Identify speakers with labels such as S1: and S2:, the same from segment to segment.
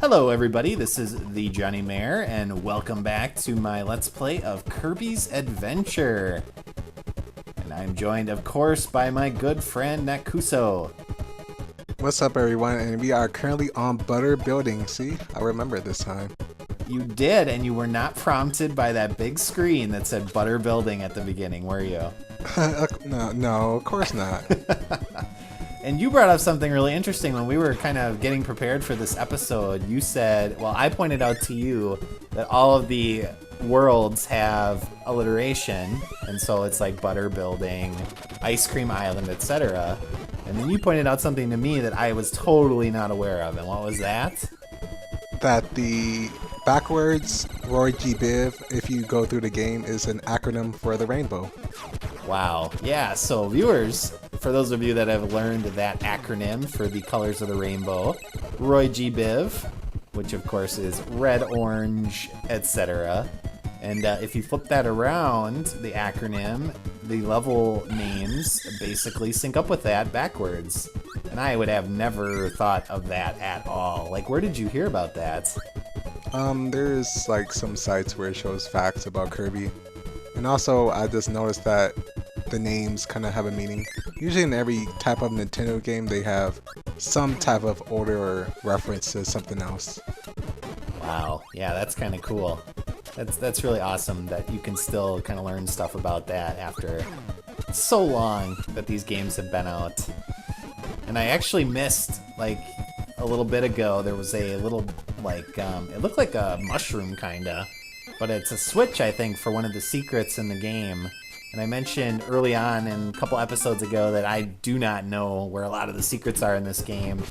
S1: Hello everybody, this is the thejonnymar, and welcome back to my Let's Play of Kirby's Adventure. And I'm joined, of course, by my good friend Nakusoo.
S2: What's up everyone, and we are currently on Butter Building. See, I remember this time.
S1: You did, and you were not prompted by that big screen that said Butter Building at the beginning, were you?
S2: No, of course not.
S1: And you brought up something really interesting when we were kind of getting prepared for this episode. You said, well, I pointed out to you that all of the worlds have alliteration, and so it's like Butter Building, Ice Cream Island, etc. And then you pointed out something to me that I was totally not aware of, and what was that?
S2: That the backwards Roy G. Biv, if you go through the game, is an acronym for the rainbow.
S1: Wow. Yeah, so viewers, for those of you that have learned that acronym for the colors of the rainbow, Roy G. Biv, which of course is red, orange, etc. And if you flip that around, the acronym, the level names basically sync up with that backwards. And I would have never thought of that at all. Like, where did you hear about that?
S2: There's like some sites where it shows facts about Kirby. And also, I just noticed that the names kind of have a meaning. Usually in every type of Nintendo game, they have some type of order or reference to something else.
S1: Wow, yeah, that's kind of cool. That's really awesome that you can still kind of learn stuff about that after so long that these games have been out. And I actually missed, like, a little bit ago, there was a little, like, it looked like a mushroom, kinda. But it's a switch, I think, for one of the secrets in the game. And I mentioned early on in a couple episodes ago that I do not know where a lot of the secrets are in this game.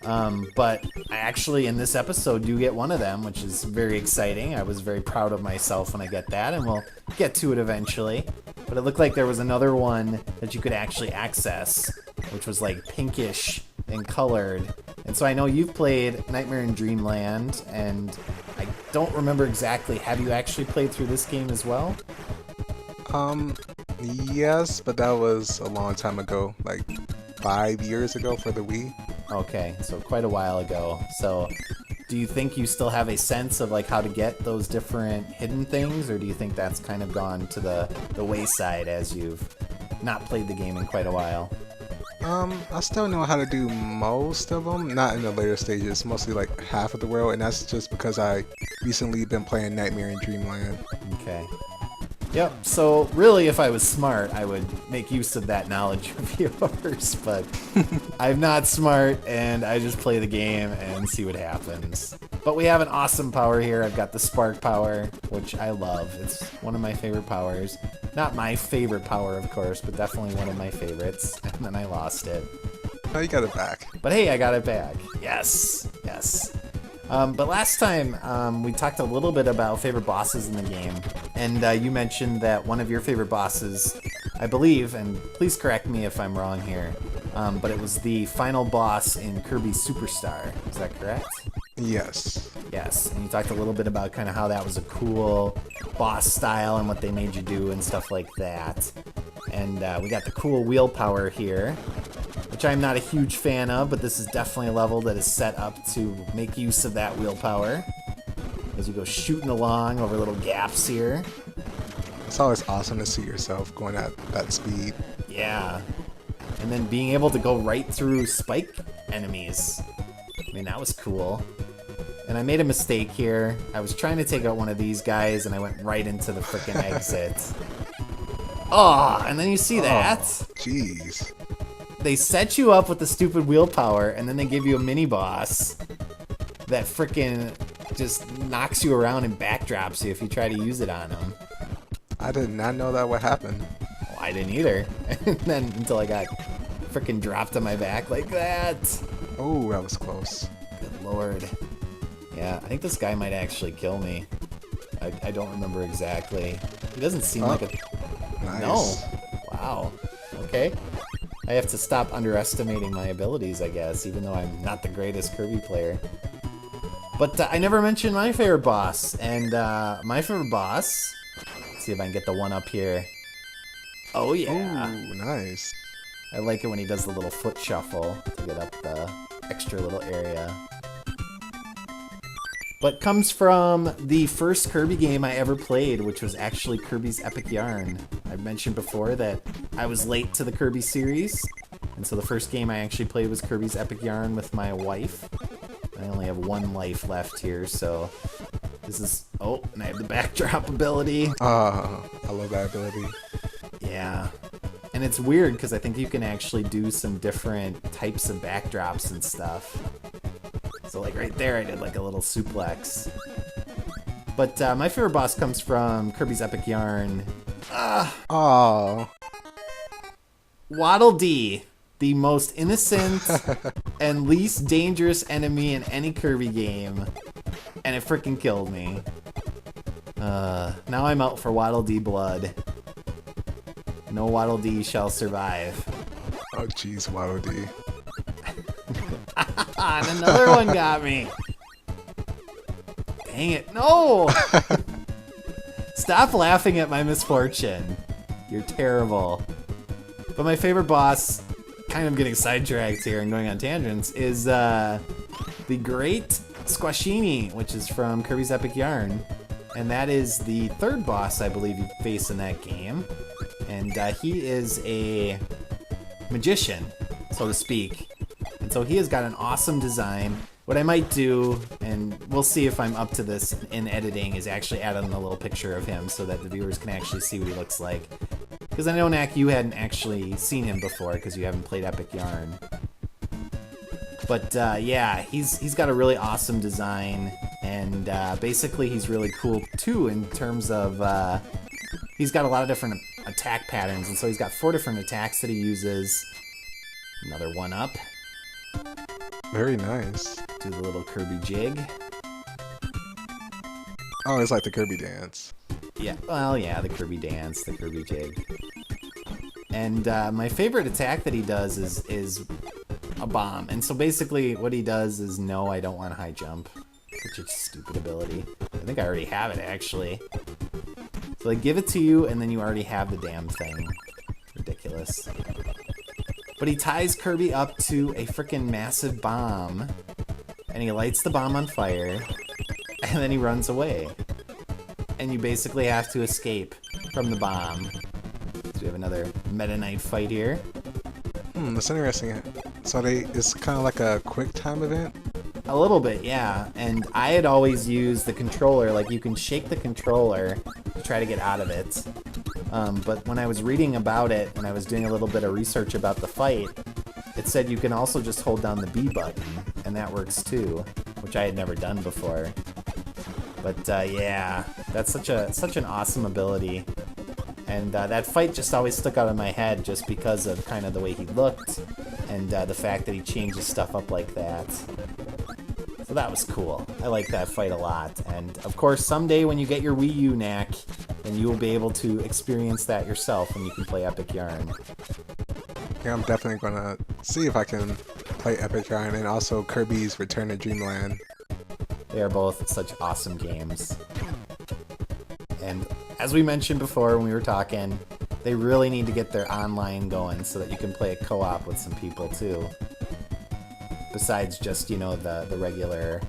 S1: But I actually, in this episode, do get one of them, which is very exciting. I was very proud of myself when I get that, and we'll get to it eventually. But it looked like there was another one that you could actually access, which was like pinkish and colored. And so I know you've played Nightmare in Dreamland, and I don't remember exactly. Have you actually played through this game as well?
S2: Yes, but that was a long time ago, like 5 years ago for the Wii.
S1: Okay, so quite a while ago. So do you think you still have a sense of like how to get those different hidden things, or do you think that's kind of gone to the wayside as you've not played the game in quite a while?
S2: I still know how to do most of them, not in the later stages, mostly like half of the world, and that's just because I recently been playing Nightmare in Dreamland.
S1: Okay. Yep, so really if I was smart, I would make use of that knowledge of yours, but I'm not smart, and I just play the game and see what happens. But we have an awesome power here. I've got the spark power, which I love. It's one of my favorite powers. Not my favorite power, of course, but definitely one of my favorites, and then I lost it.
S2: Oh, you got it back.
S1: But hey, I got it back. Yes, yes. But last time, we talked a little bit about favorite bosses in the game, and you mentioned that one of your favorite bosses, I believe, and please correct me if I'm wrong here, but it was the final boss in Kirby Superstar. Is that correct?
S2: Yes.
S1: Yes, and you talked a little bit about kind of how that was a cool boss style and what they made you do and stuff like that. And we got the cool wheel power here, which I'm not a huge fan of, but this is definitely a level that is set up to make use of that wheel power as you go shooting along over little gaps here.
S2: It's always awesome to see yourself going at that speed.
S1: Yeah, and then being able to go right through spike enemies. I mean, that was cool. And I made a mistake here. I was trying to take out one of these guys, and I went right into the frickin' exit. Oh, and then you see that.
S2: Jeez.
S1: They set you up with the stupid wheel power, and then they give you a mini boss that frickin' just knocks you around and backdrops you if you try to use it on them.
S2: I did not know that would happen.
S1: Well, I didn't either. And then until I got frickin' dropped on my back like that.
S2: Oh, that was close.
S1: Good lord. Yeah, I think this guy might actually kill me. I don't remember exactly. He doesn't seem like a...
S2: Nice.
S1: No. Wow. Okay. I have to stop underestimating my abilities, I guess, even though I'm not the greatest Kirby player. But I never mentioned my favorite boss, and my favorite boss... Let's see if I can get the one up here. Oh, yeah.
S2: Ooh, nice.
S1: I like it when he does the little foot shuffle to get up the extra little area. but comes from the first Kirby game I ever played, which was actually Kirby's Epic Yarn. I've mentioned before that I was late to the Kirby series, and so the first game I actually played was Kirby's Epic Yarn with my wife. I only have one life left here, so this is... Oh, and I have the backdrop ability.
S2: I love that ability.
S1: Yeah. And it's weird, because I think you can actually do some different types of backdrops and stuff. So like right there, I did like a little suplex. But my favorite boss comes from Kirby's Epic Yarn.
S2: Oh.
S1: Waddle Dee, the most innocent and least dangerous enemy in any Kirby game. And it freaking killed me. Now I'm out for Waddle Dee blood. No Waddle Dee shall survive.
S2: Oh jeez, Waddle Dee.
S1: And another one got me. Dang it. No! Stop laughing at my misfortune. You're terrible. But my favorite boss, kind of getting sidetracked here and going on tangents, is the Great Squashini, which is from Kirby's Epic Yarn. And that is the third boss I believe you face in that game. And he is a magician, so to speak. And so he has got an awesome design. What I might do, and we'll see if I'm up to this in editing, is actually add on a little picture of him so that the viewers can actually see what he looks like. Because I know, Nak, you hadn't actually seen him before because you haven't played Epic Yarn. But yeah, he's got a really awesome design, and basically he's really cool too in terms of he's got a lot of different attack patterns, and so he's got 4 different attacks that he uses. Another one up.
S2: Very nice.
S1: Do the little Kirby Jig.
S2: Oh, it's like the Kirby dance.
S1: Yeah, well, yeah, the Kirby dance, the Kirby Jig. And my favorite attack that he does is a bomb. And so basically what he does is, no, I don't want high jump. Such a stupid ability. I think I already have it, actually. So they give it to you, and then you already have the damn thing. Ridiculous. But he ties Kirby up to a freaking massive bomb, and he lights the bomb on fire, and then he runs away. And you basically have to escape from the bomb. So we have another Meta Knight fight here.
S2: That's interesting. So it's kind of like a quick time event?
S1: A little bit, yeah. And I had always used the controller, like you can shake the controller to try to get out of it. But when I was reading about it, when I was doing a little bit of research about the fight, it said you can also just hold down the B button, and that works too, which I had never done before. But yeah, that's such an awesome ability. And that fight just always stuck out in my head just because of kind of the way he looked and the fact that he changes stuff up like that. So that was cool. I like that fight a lot. And of course, someday when you get your Wii U, Knack, then you will be able to experience that yourself when you can play Epic Yarn.
S2: Yeah, I'm definitely gonna see if I can play Epic Yarn and also Kirby's Return to Dreamland.
S1: They are both such awesome games. And as we mentioned before when we were talking, they really need to get their online going so that you can play a co-op with some people too. Besides just, you know, the regular,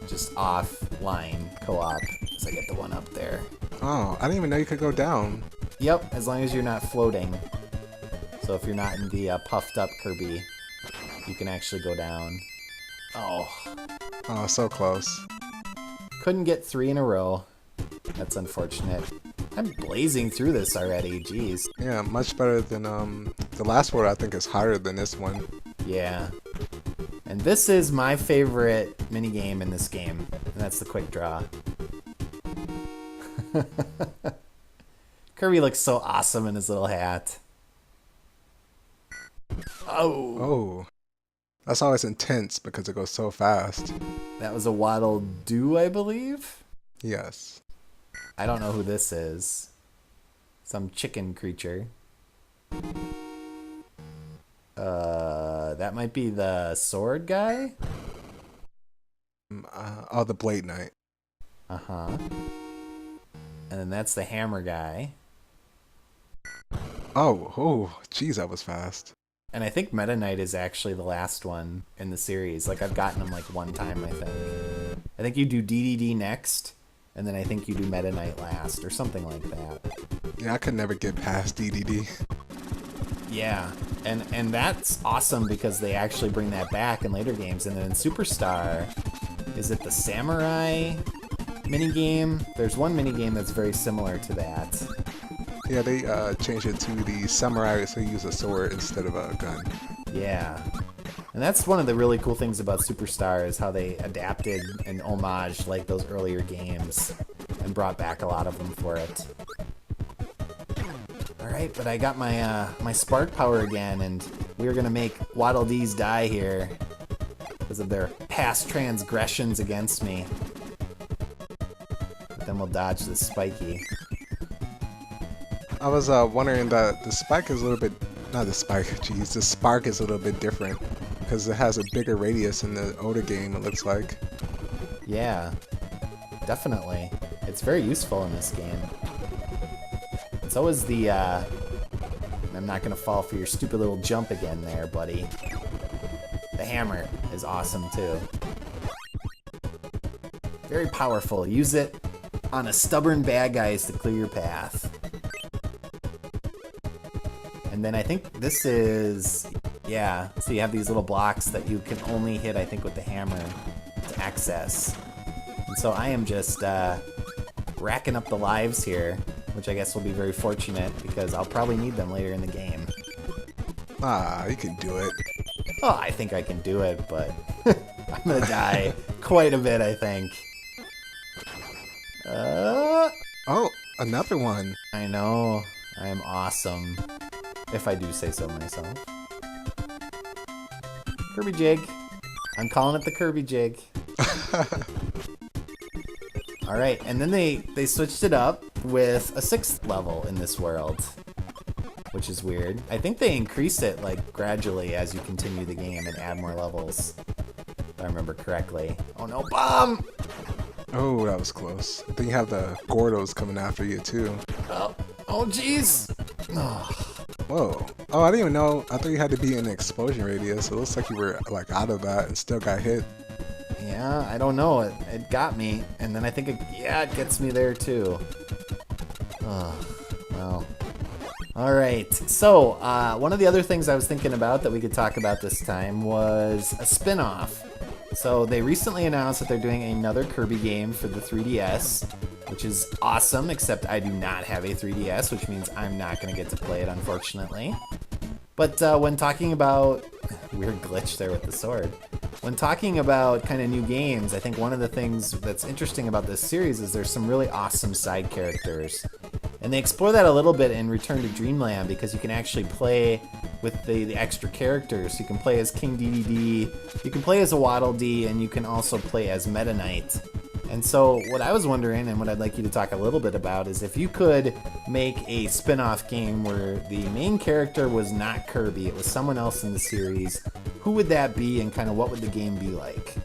S1: just offline co-op. So I get the one up there.
S2: Oh, I didn't even know you could go down.
S1: Yep, as long as you're not floating. So if you're not in the puffed up Kirby, you can actually go down. Oh.
S2: Oh, so close.
S1: Couldn't get 3 in a row. That's unfortunate. I'm blazing through this already, jeez.
S2: Yeah, much better than the last world. I think is harder than this one.
S1: Yeah. And this is my favorite minigame in this game, and that's the quick draw. Kirby looks so awesome in his little hat. Oh!
S2: Oh. That's always intense because it goes so fast.
S1: That was a Waddle Doo, I believe?
S2: Yes.
S1: I don't know who this is. Some chicken creature. That might be the sword guy?
S2: Oh, the Blade Knight.
S1: Uh-huh. And then that's the hammer guy.
S2: Oh, geez, that was fast.
S1: And I think Meta Knight is actually the last one in the series. Like, I've gotten him like one time, I think. I think you do DDD next, and then I think you do Meta Knight last, or something like that.
S2: Yeah, I could never get past DDD.
S1: Yeah, and that's awesome because they actually bring that back in later games. And then in Superstar, is it the Samurai minigame? There's one minigame that's very similar to that.
S2: Yeah, they changed it to the samurai, so you use a sword instead of a gun.
S1: Yeah. And that's one of the really cool things about Superstar is how they adapted and homaged like those earlier games and brought back a lot of them for it. Alright, but I got my my spark power again, and we're gonna make Waddle Dees die here because of their past transgressions against me. But then we'll dodge this spiky.
S2: I was wondering that the spike is a little bit, not the spike, jeez, the spark is a little bit different because it has a bigger radius in the older game, it looks like.
S1: Yeah, definitely. It's very useful in this game. And so is the, I'm not gonna fall for your stupid little jump again there, buddy. The hammer is awesome too. Very powerful. Use it on a stubborn bad guys to clear your path. And then I think this is, yeah, so you have these little blocks that you can only hit, I think, with the hammer to access. And so I am just racking up the lives here, which I guess will be very fortunate because I'll probably need them later in the game.
S2: Ah, you can do it.
S1: Oh, I think I can do it, but I'm gonna die quite a bit, I think.
S2: Oh, another one.
S1: I know. I am awesome. If I do say so myself. Kirby Jig. I'm calling it the Kirby Jig. Alright, and then they switched it up with a 6th level in this world, which is weird. I think they increase it like gradually as you continue the game and add more levels, if I remember correctly. Oh no, bomb!
S2: Oh, that was close. Then you have the Gordos coming after you too.
S1: Oh jeez! Oh.
S2: Whoa. Oh, I didn't even know. I thought you had to be in an explosion radius. It looks like you were like out of that and still got hit.
S1: Yeah, I don't know. It got me, and then I think it gets me there too. Oh, well. Alright, so one of the other things I was thinking about that we could talk about this time was a spin-off. So they recently announced that they're doing another Kirby game for the 3DS, which is awesome, except I do not have a 3DS, which means I'm not going to get to play it, unfortunately. But when talking about... Weird glitch there with the sword. When talking about kind of new games, I think one of the things that's interesting about this series is there's some really awesome side characters. And they explore that a little bit in Return to Dreamland because you can actually play with the extra characters. You can play as King DDD, you can play as a Waddle Dee, and you can also play as Meta Knight. And so what I was wondering, and what I'd like you to talk a little bit about, is if you could make a spin-off game where the main character was not Kirby, it was someone else in the series, who would that be and kind of what would the game be like?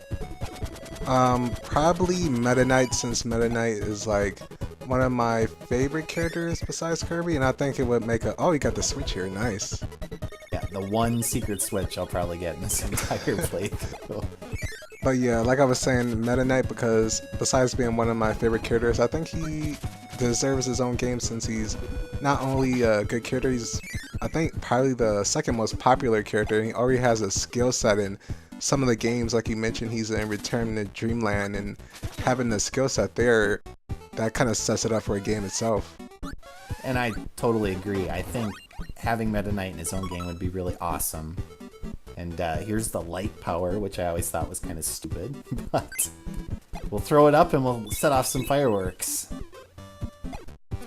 S2: Probably Meta Knight, since Meta Knight is like one of my favorite characters besides Kirby, and I think it would make a... Oh, you got the Switch here, nice.
S1: Yeah, the one secret Switch I'll probably get in this entire playthrough.
S2: But yeah, like I was saying, Meta Knight, because besides being one of my favorite characters, I think he deserves his own game since he's not only a good character, he's, I think, probably the second most popular character. He already has a skill set in some of the games, like you mentioned, he's in Return to Dreamland, and having the skill set there, that kind of sets it up for a game itself.
S1: And I totally agree. I think having Meta Knight in his own game would be really awesome. And here's the light power, which I always thought was kind of stupid, but we'll throw it up and we'll set off some fireworks.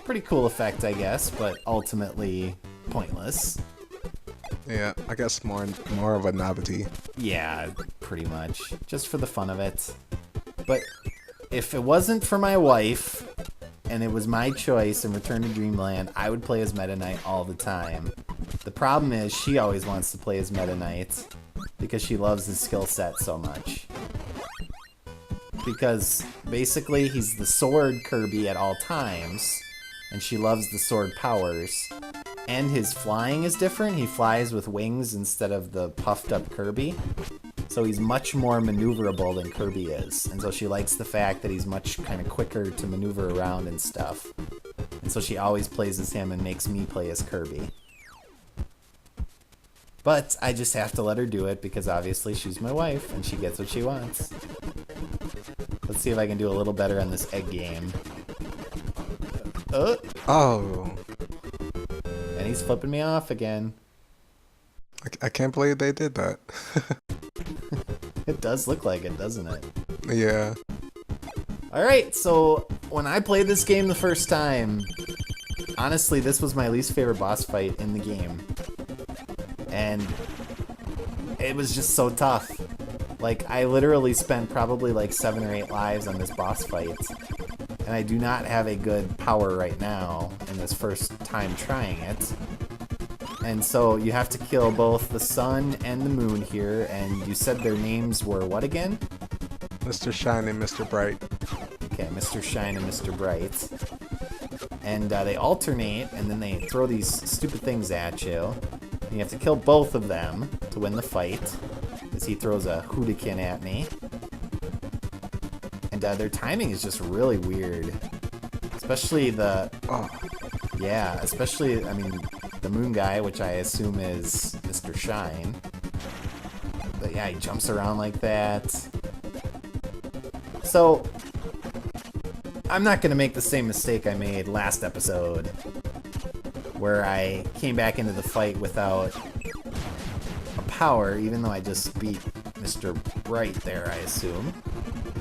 S1: Pretty cool effect, I guess, but ultimately pointless.
S2: Yeah, I guess more of a novelty.
S1: Yeah, pretty much. Just for the fun of it. But if it wasn't for my wife, and it was my choice in Return to Dreamland, I would play as Meta Knight all the time. The problem is she always wants to play as Meta Knight because she loves his skill set so much. Because basically he's the sword Kirby at all times, and she loves the sword powers. And his flying is different. He flies with wings instead of the puffed up Kirby. So he's much more maneuverable than Kirby is. And so she likes the fact that he's much kind of quicker to maneuver around and stuff. And so she always plays as him and makes me play as Kirby. But I just have to let her do it because obviously she's my wife and she gets what she wants. Let's see if I can do a little better on this egg game.
S2: Oh.
S1: And he's flipping me off again.
S2: I can't believe they did that.
S1: It does look like it, doesn't it?
S2: Yeah.
S1: Alright, so when I played this game the first time, honestly, this was my least favorite boss fight in the game. And it was just so tough. Like, I literally spent probably like 7 or 8 lives on this boss fight. And I do not have a good power right now in this first time trying it. And so you have to kill both the sun and the moon here, and you said their names were what again?
S2: Mr. Shine and Mr. Bright.
S1: Okay, Mr. Shine and Mr. Bright. And they alternate, and then they throw these stupid things at you. And you have to kill both of them to win the fight, as he throws a hootikin at me. And their timing is just really weird. Especially the...
S2: Oh.
S1: Yeah, especially, I mean, the moon guy, which I assume is Mr. Shine. But yeah, he jumps around like that. So, I'm not going to make the same mistake I made last episode, where I came back into the fight without a power, even though I just beat Mr. Bright there, I assume.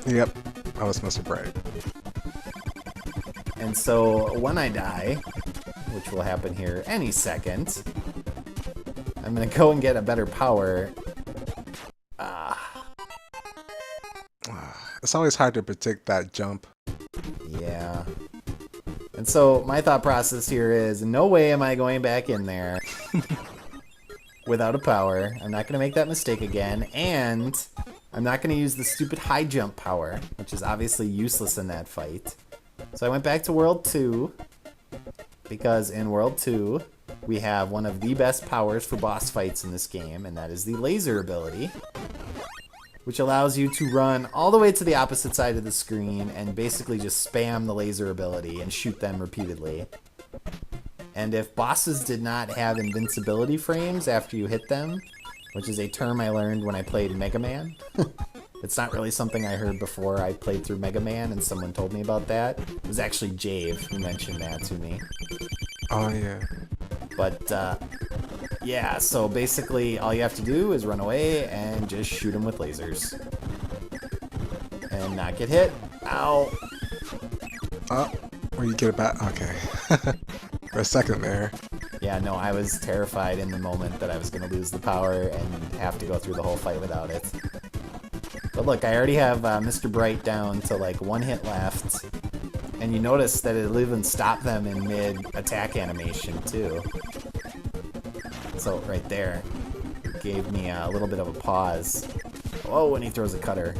S2: Yep, I was Mr. Bright.
S1: And so, when I die, which will happen here any second, I'm going to go and get a better power.
S2: It's always hard to predict that jump.
S1: Yeah. And so my thought process here is, no way am I going back in there without a power. I'm not going to make that mistake again, and I'm not going to use the stupid high jump power, which is obviously useless in that fight. So I went back to World 2, because in World 2, we have one of the best powers for boss fights in this game, and that is the laser ability, which allows you to run all the way to the opposite side of the screen and basically just spam the laser ability and shoot them repeatedly. And if bosses did not have invincibility frames after you hit them, which is a term I learned when I played Mega Man. It's not really something I heard before I played through Mega Man and someone told me about that. It was actually Jave who mentioned that to me.
S2: Oh, yeah.
S1: But, yeah, so basically all you have to do is run away and just shoot them with lasers. And not get hit. Ow!
S2: Oh, where you get it back? Okay. For a second there.
S1: Yeah, no, I was terrified in the moment that I was going to lose the power and have to go through the whole fight without it. But look, I already have Mr. Bright down to like 1 hit left. And you notice that it'll even stop them in mid-attack animation, too. So, right there. It gave me a little bit of a pause. Oh, and he throws a cutter.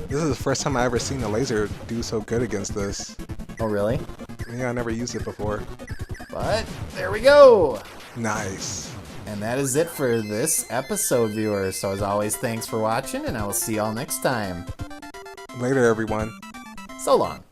S2: This is the first time I ever seen a laser do so good against this.
S1: Oh, really?
S2: Yeah, I never used it before.
S1: But, there we go!
S2: Nice.
S1: And that is it for this episode, viewers. So, as always, thanks for watching, and I will see y'all next time.
S2: Later, everyone.
S1: So long.